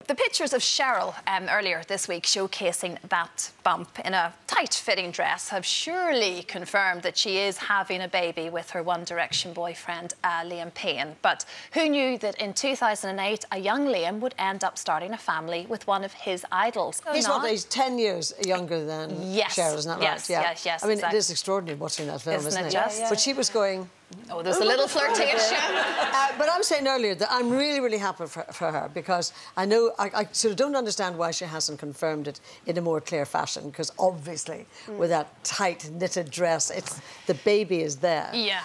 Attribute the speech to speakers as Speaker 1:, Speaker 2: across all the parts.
Speaker 1: The pictures of Cheryl earlier this week showcasing that bump in a tight-fitting dress have surely confirmed that she is having a baby with her One Direction boyfriend, Liam Payne. But who knew that in 2008, a young Liam would end up starting a family with one of his idols?
Speaker 2: He's 10 years younger than Cheryl, isn't that right? Yeah.
Speaker 1: Yes,
Speaker 2: I mean,
Speaker 1: exactly.
Speaker 2: it is extraordinary watching that film, isn't it?
Speaker 1: Just?
Speaker 2: But she was going...
Speaker 1: Oh, there's a little flirtation.
Speaker 2: But I was saying earlier that I'm really, really happy for her, because I know I sort of don't understand why she hasn't confirmed it in a more clear fashion, because obviously with that tight knitted dress, the baby is there.
Speaker 1: Yeah.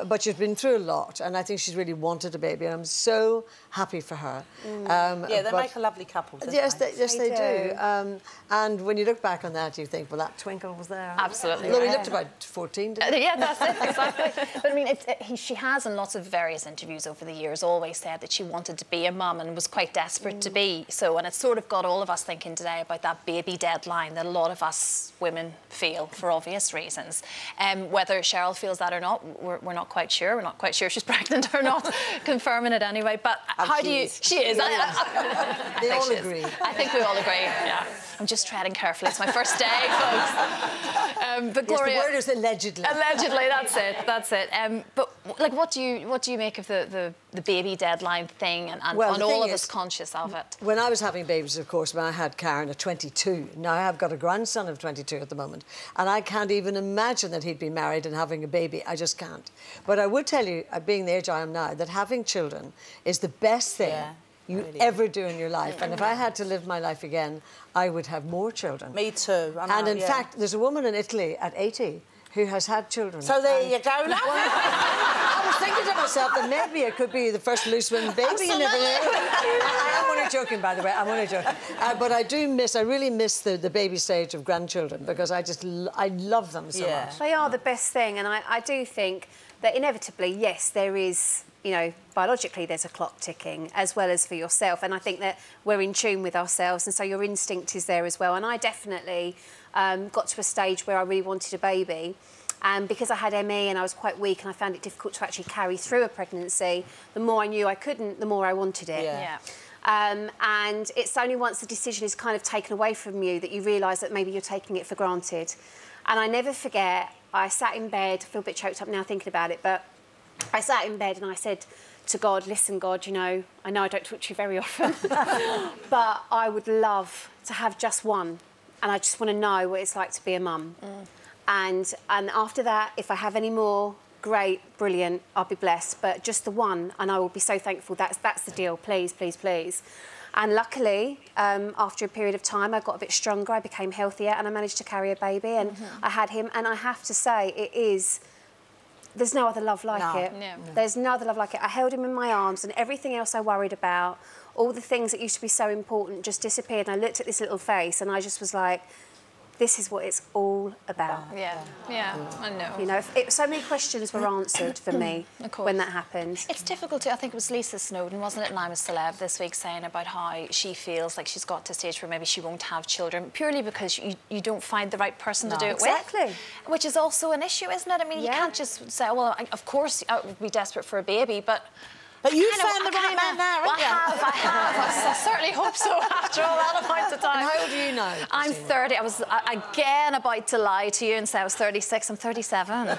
Speaker 2: But she's been through a lot, and I think she's really wanted a baby, and I'm so happy for her.
Speaker 3: Yeah, they make a lovely couple, don't
Speaker 2: yes,
Speaker 3: they?
Speaker 2: Yes, they do. And when you look back on that, you think, well, that twinkle was there.
Speaker 1: Absolutely.
Speaker 2: Although he looked about 14, didn't he?
Speaker 1: Yeah, that's it, exactly. But I mean, she has, in lots of various interviews over the years, always said that she wanted to be a mum and was quite desperate to be so. And it's sort of got all of us thinking today about that baby deadline that a lot of us women feel for obvious reasons. Whether Cheryl feels that or not, we're not quite sure. We're not quite sure if she's pregnant or not, confirming it anyway. But how do you... She is.
Speaker 2: They all agree.
Speaker 1: I think we all agree, yeah. I'm just treading carefully. It's my first day, folks. But Gloria...
Speaker 2: Yes, the word is allegedly.
Speaker 1: Allegedly, that's it. But, like, what do you make of the baby deadline thing and all of us conscious of it?
Speaker 2: When I was having babies, of course, when I had Karen at 22, now I have got a grandson of 22 at the moment, and I can't even imagine that he'd be married and having a baby. I just can't. But I would tell you, being the age I am now, that having children is the best thing you ever do in your life. And if I had to live my life again, I would have more children.
Speaker 3: Me too. I know,
Speaker 2: and in fact, there's a woman in Italy at 80 who has had children.
Speaker 3: So there you go.
Speaker 2: I was thinking to myself that maybe it could be the first loose women baby. You never know. I am only joking, by the way. I'm only joking. But I really miss the baby stage of grandchildren, because I love them so much.
Speaker 4: They are the best thing, and I do think that inevitably, yes, there is, you know, biologically there's a clock ticking, as well as for yourself. And I think that we're in tune with ourselves, and so your instinct is there as well. And I definitely got to a stage where I really wanted a baby. And because I had ME and I was quite weak and I found it difficult to actually carry through a pregnancy, the more I knew I couldn't, the more I wanted it. And it's only once the decision is kind of taken away from you that you realise that maybe you're taking it for granted. And I never forget, I sat in bed, I feel a bit choked up now thinking about it, but I sat in bed and I said to God, listen, God, you know I don't talk to you very often, but I would love to have just one, and I just want to know what it's like to be a mum. And after that, if I have any more, great, brilliant, I'll be blessed, but just the one, and I will be so thankful. That's the deal, please, please, please. And luckily, after a period of time, I got a bit stronger, I became healthier, and I managed to carry a baby, and I had him. And I have to say, there's no other love like it. No. There's no other love like it. I held him in my arms, and everything else I worried about, all the things that used to be so important, just disappeared. And I looked at this little face, and I just was like, this is what it's all about.
Speaker 1: Yeah, I know.
Speaker 4: You know, so many questions were answered for me when that happened.
Speaker 1: It's difficult to... I think it was Lisa Snowdon, wasn't it, and I'm a Celeb this week, saying about how she feels like she's got to a stage where maybe she won't have children purely because you don't find the right person to do it with. Which is also an issue, isn't it? I mean, you can't just say, well, of course I would be desperate for a baby, but
Speaker 3: you found the right man now, haven't you?
Speaker 1: I have. I certainly hope so, after all that amount of time.
Speaker 2: And how old are you now?
Speaker 1: I'm 30. I was, again, about to lie to you and say I was 36. I'm 37.
Speaker 2: But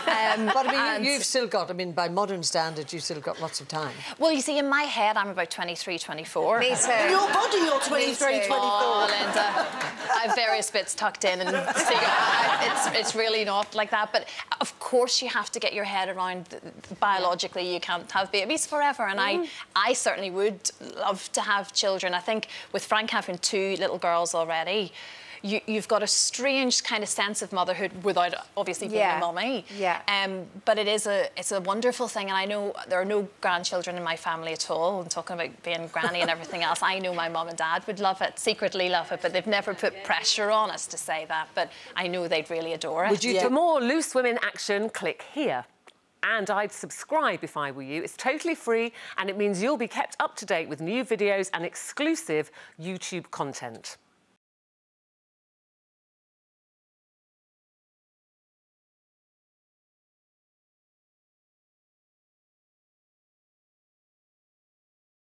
Speaker 2: I mean, you've still got, I mean, by modern standards, you've still got lots of time.
Speaker 1: Well, you see, in my head, I'm about 23, 24.
Speaker 4: Me too.
Speaker 3: In your body, you're 23, 24.
Speaker 1: Oh, Linda. I have various bits tucked in, and it's really not like that. But, of course, you have to get your head around, biologically, you can't have babies forever, and I certainly would love to have children. I think with Frank having 2 little girls already, you've got a strange kind of sense of motherhood without obviously being a mummy. But it's a wonderful thing, and I know there are no grandchildren in my family at all. I'm talking about being granny and everything else. I know my mum and dad would love it, secretly love it, but they've never put pressure on us to say that. But I know they'd really adore it.
Speaker 5: For more Loose Women action, click here. And I'd subscribe if I were you. It's totally free, and it means you'll be kept up to date with new videos and exclusive YouTube content.